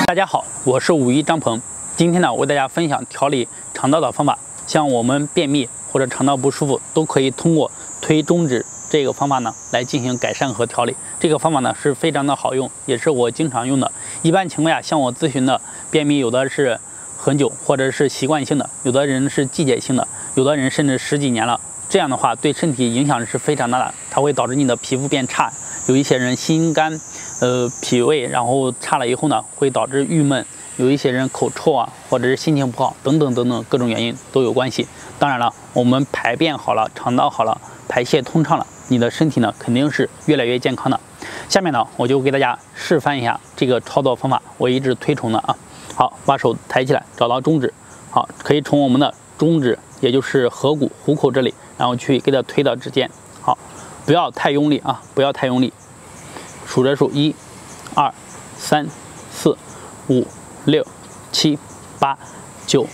大家好，我是武一张鹏。今天呢，我为大家分享调理肠道的方法。像我们便秘或者肠道不舒服，都可以通过推中指这个方法呢来进行改善和调理。这个方法呢是非常的好用，也是我经常用的。一般情况下，向我咨询的便秘，有的是很久或者是习惯性的，有的人是季节性的，有的人甚至10几年了。这样的话，对身体影响是非常大的，它会导致你的皮肤变差。有一些人心肝、脾胃，然后差了以后呢，会导致郁闷。有一些人口臭啊，或者是心情不好，等等等等各种原因都有关系。当然了，我们排便好了，肠道好了，排泄通畅了，你的身体呢肯定是越来越健康的。下面呢，我就给大家示范一下这个操作方法，我一直推崇的啊。好，把手抬起来，找到中指，好，可以从我们的中指，也就是合谷虎口这里，然后去给它推到指尖。好，不要太用力啊，不要太用力。数着数，1、2、3、4、5、6、7、8、9。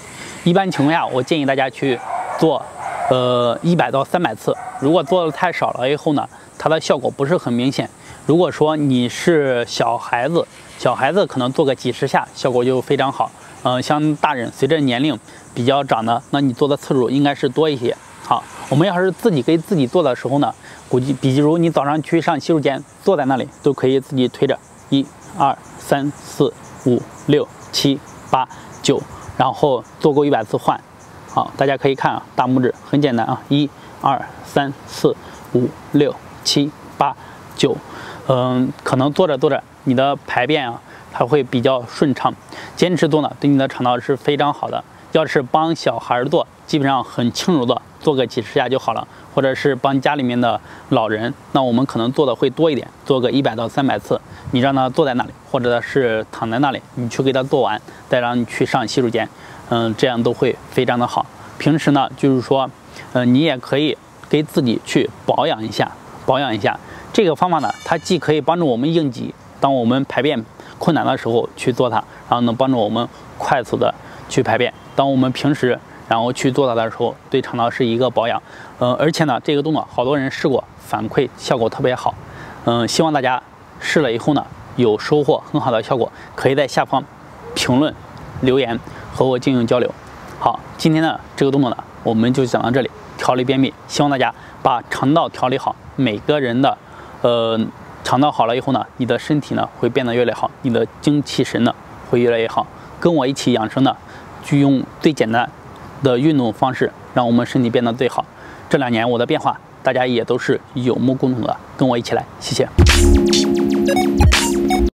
一般情况下，我建议大家去做100到300次。如果做的太少了以后呢，它的效果不是很明显。如果说你是小孩子可能做个几十下，效果就非常好。像大人随着年龄比较长的，那你做的次数应该是多一些。好，我们要是自己给自己做的时候呢，比如你早上去上洗手间，坐在那里都可以自己推着1、2、3、4、5、6、7、8、9，然后做够100次换。好，大家可以看啊，大拇指很简单啊，1、2、3、4、5、6、7、8、9。可能做着做着，你的排便啊，它会比较顺畅。坚持做呢，对你的肠道是非常好的。要是帮小孩做，基本上很轻柔的，做个几十下就好了。或者是帮家里面的老人，那我们可能做的会多一点，做个100到300次。你让他坐在那里，或者是躺在那里，你去给他做完，再让你去上洗手间，这样都会非常的好。平时呢，就是说，你也可以给自己去保养一下。这个方法呢，它既可以帮助我们应急，当我们排便困难的时候去做它，然后能帮助我们快速的去排便。当我们平时然后去做它的时候，对肠道是一个保养。而且呢，这个动作好多人试过，反馈效果特别好。希望大家试了以后呢，有收获很好的效果，可以在下方评论留言和我进行交流。好，今天的这个动作呢，我们就讲到这里。调理便秘，希望大家把肠道调理好。每个人的肠道好了以后呢，你的身体呢会变得越来越好，你的精气神呢会越来越好。跟我一起养生呢，就用最简单的运动方式，让我们身体变得最好。这2年我的变化，大家也都是有目共睹的，跟我一起来，谢谢。